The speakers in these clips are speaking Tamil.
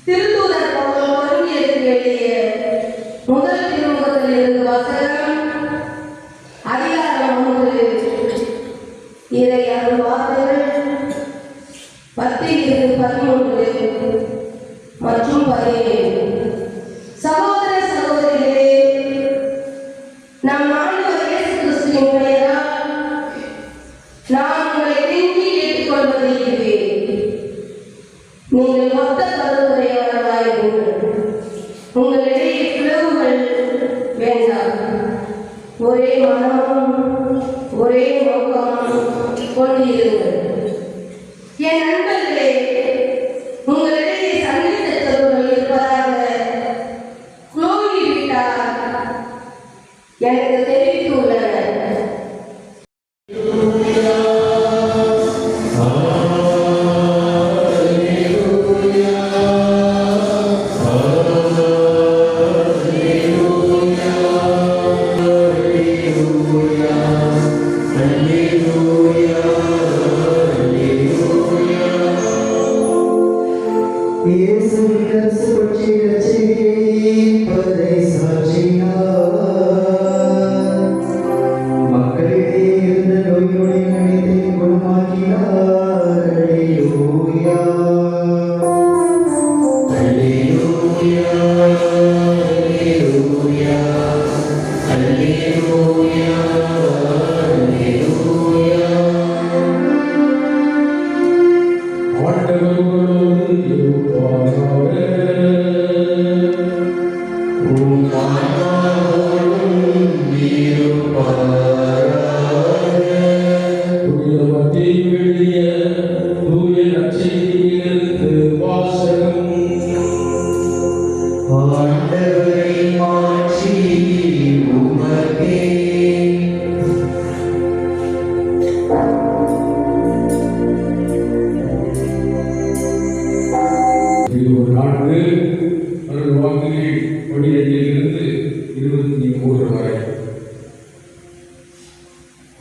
திருத்தூதர் பவுல் கொரிந்தியருக்கு உங்களிடையே பிளவுகள் வேண்டாம். ஒரே மனம், ஒரே நோக்கம் கொண்டிருங்கள். என் நண்பர்களே, உங்களிடையே சந்தித்தவர்கள் இருப்பதாக குளோவி விட்டார் எனக்கு தெரிவித்துள்ளனர்.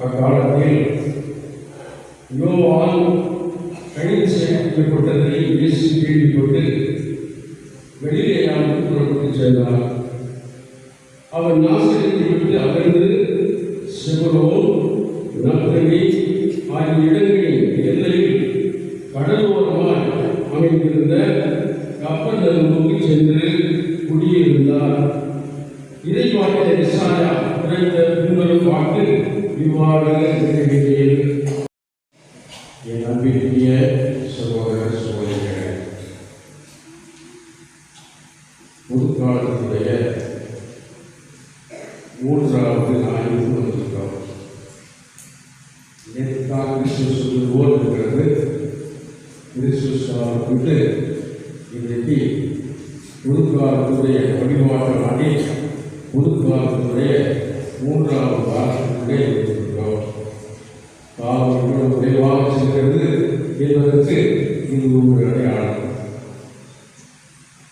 அக்காலத்தில் யோவான் கைது செய்யப்பட்டதை இயேசு கேள்விப்பட்டு கலிலேயாவுக்கு புறப்பட்டு சென்றார். அவர் நாசரேத்தை விட்டு அகன்று செபுலோன், நப்தலி ஆகிய இடங்களின் எல்லையில் கடலோரமாய் அமைந்திருந்த கப்பர்நகூமுக்கு சென்று குடியிருந்தார். இறைவாக்கினர் எசாயா உரைத்த பின்வரும் வாக்கு இவ்வாறு நிறைவேறியது. என் அன்பிற்குரிய சகோதர சகோதரிகளே, பொதுக்காலத்துடைய 3வது ஆய்வுக்கு வந்திருக்கிறோம். நேற்று கிறிஸ்துவ போல் இருக்கிறது. கிறிஸ்துவ விட்டு இன்றைக்கு பொதுக்காலத்துடைய வழிபாட்டு ஆண்டில் பொதுக்காலத்துடைய 3வது வாரத்திற்குள்ளே இருக்கிறோம். காலம் இவ்வளவு விரைவாக செல்கிறது என்பதற்கு இது ஒரு அடையாளம்.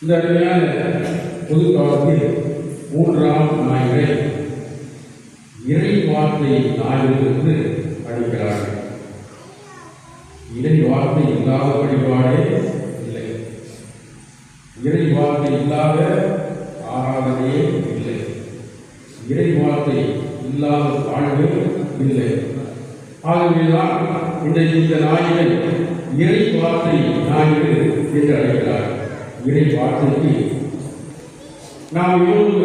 இந்த அருமையான பொதுக்காலத்தில் 3ஆம் ஞாயிறை இறை வார்த்தை ஞாயிறு என்று அழைக்கிறார்கள். இறை வார்த்தை இல்லாத வழிபாடே இல்லை, இறை வார்த்தை இல்லாத ஆராதனையே இல்லை, இறை வார்த்தை இல்லாத வாழ்வே இல்லை. ஆகவேதான் இன்றைக்கு இந்த ஞாயிறை இறை வார்த்தை ஞாயிறு என்று அழைக்கிறார். இறை வார்த்தைக்கு நாம் எவ்வளவு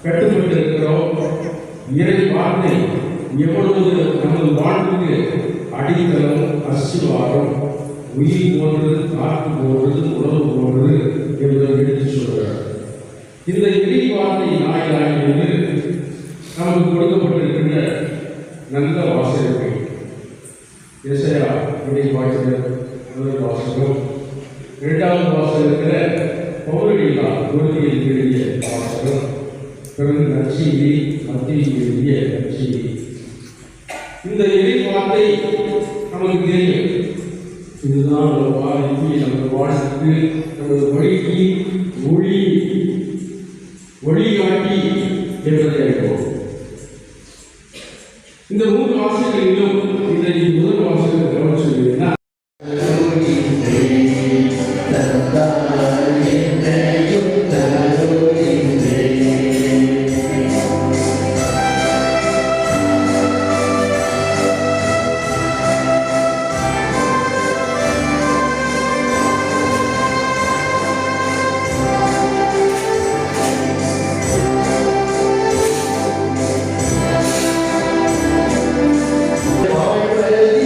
கட்டுப்பட்டிருக்கிறோம், இறை வார்த்தை எவ்வளவு நமது வாழ்வுக்கு அடித்தளம், அசிவாரம், உயிர் போன்றது, காற்று போன்றது, உணவு போன்றது என்பதை எடுத்து சொல்கிறார். இந்த இறை வார்த்தை ஞாயிறு நமக்கு கொடுக்கப்பட்டிருக்கின்ற நல்ல வாசகங்கள் எசையா இறைவாக்கினர் முதல் வாசகம், 2வது வாசகத்தில் பவுலடியா குருதியில் எழுதிய வாசகம், பிறகு நற்செய்தி மத்தியில் எழுதிய நற்செய்தி. இந்த இறை வார்த்தை நமக்கு தெரியும். இதுதான் நம்ம வாழ்க்கை, நமது வாழ்க்கைக்கு, நமது வழிக்கு ஒளிகாட்டி என்பதை அறிவோம். இந்த 3 வாசகங்களிலும் இன்றைக்கு முதல் வாசகம் கவனம் சொல்லுவீங்கன்னா, வாழ்வதே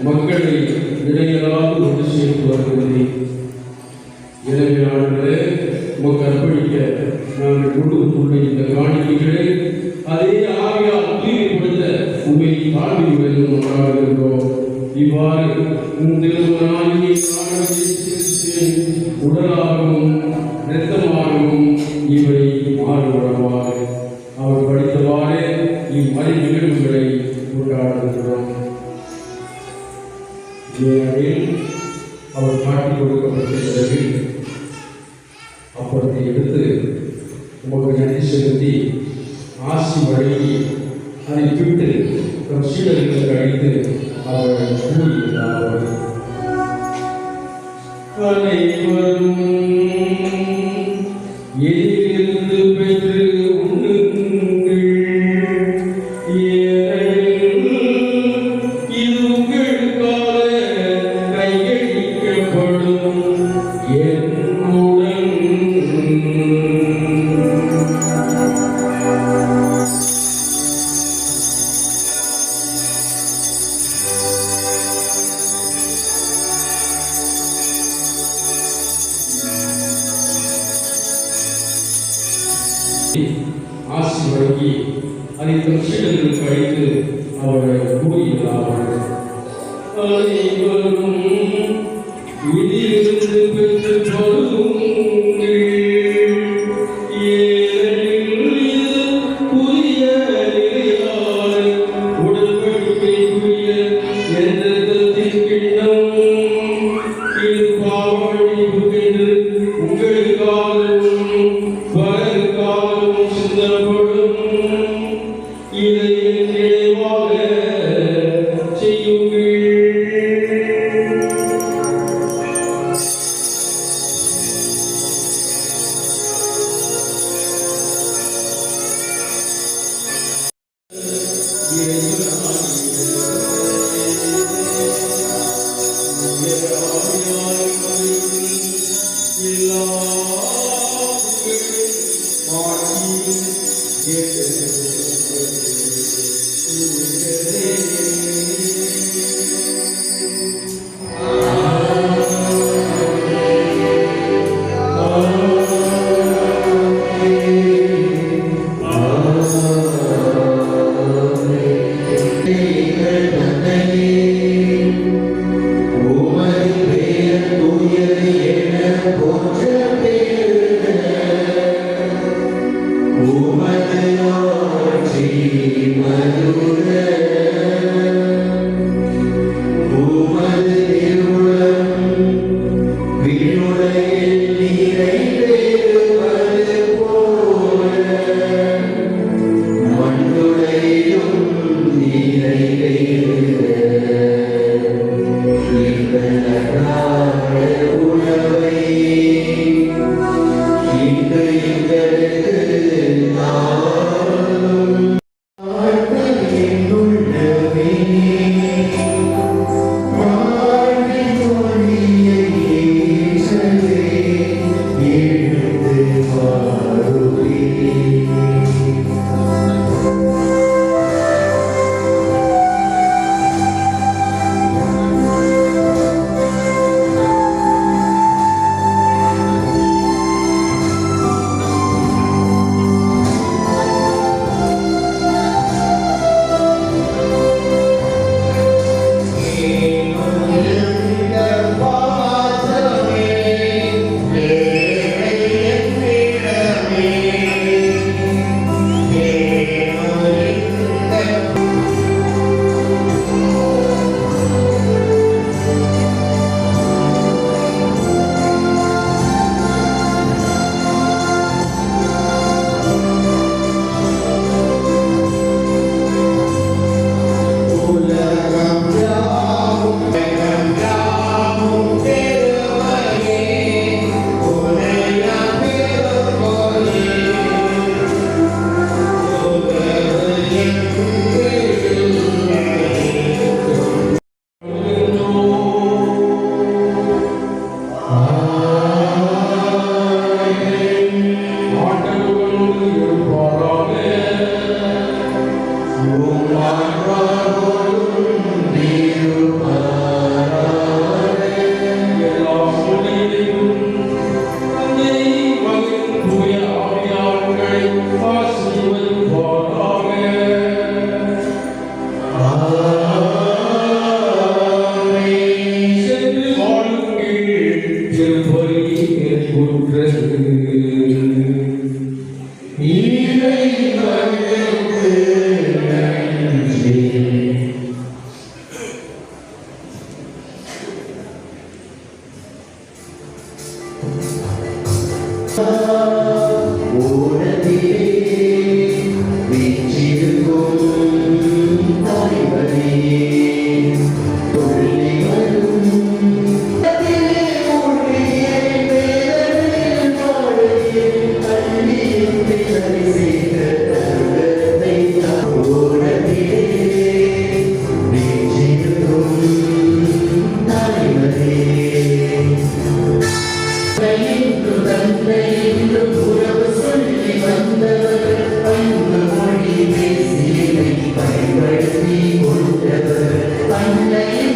மக்களை இடையராது ஒன்று சேர்த்து வருகிறது. எனவே ஆண்டவரே, உமக்கு அர்ப்பணிக்க நாங்கள் கொடுத்துள்ள இந்த காணிக்கைகளை அதே ஆவியால் தூய்மைப்படுத்த உண்மை தாழ்மையுடன் கொண்டாடுகின்றோம். இவ்வாறு திருமணாகிய உடலாகவும் இரத்தமாகவும் இவை மாறுபடுவார். அவர் படித்தவாறே இம்மறை நிகழ்வுகளை கொண்டாடுகின்றோம். அவர் காட்டிக் கொடுக்கப்பட்ட பிறகு அப்பத்தை எடுத்து உமக்கு நன்றி செலுத்தி ஆசி வழங்கி அதை விட்டு தம் சீடர்களுக்கு அழைத்து அவர் கூறியிருந்தார். அனைவரும் எதிலிருந்து பெற்று உண்ணுங்கள். இது உங்களுக்காக கையளிக்கப்படும் என் உடல். ஆசி வழங்கி அதை தம் சீடர்களுக்கு அழைத்து அவர்கள் கூறினார்கள். அனைவரும் இதிலிருந்து பெற்று பருகுங்கள். ஏனெனில் இது புதிய நிலையான உடன்படிக்கைக்குரிய என் இரத்தத்தின் கிண்ணம். இது பாவமன்னிப்புக்கென்று உங்களுக்காகவும் பலருக்காகவும் சிந்தப்படும். இதை என் நினைவாக செய்யுங்கள். கொண்டவர் பண்டைய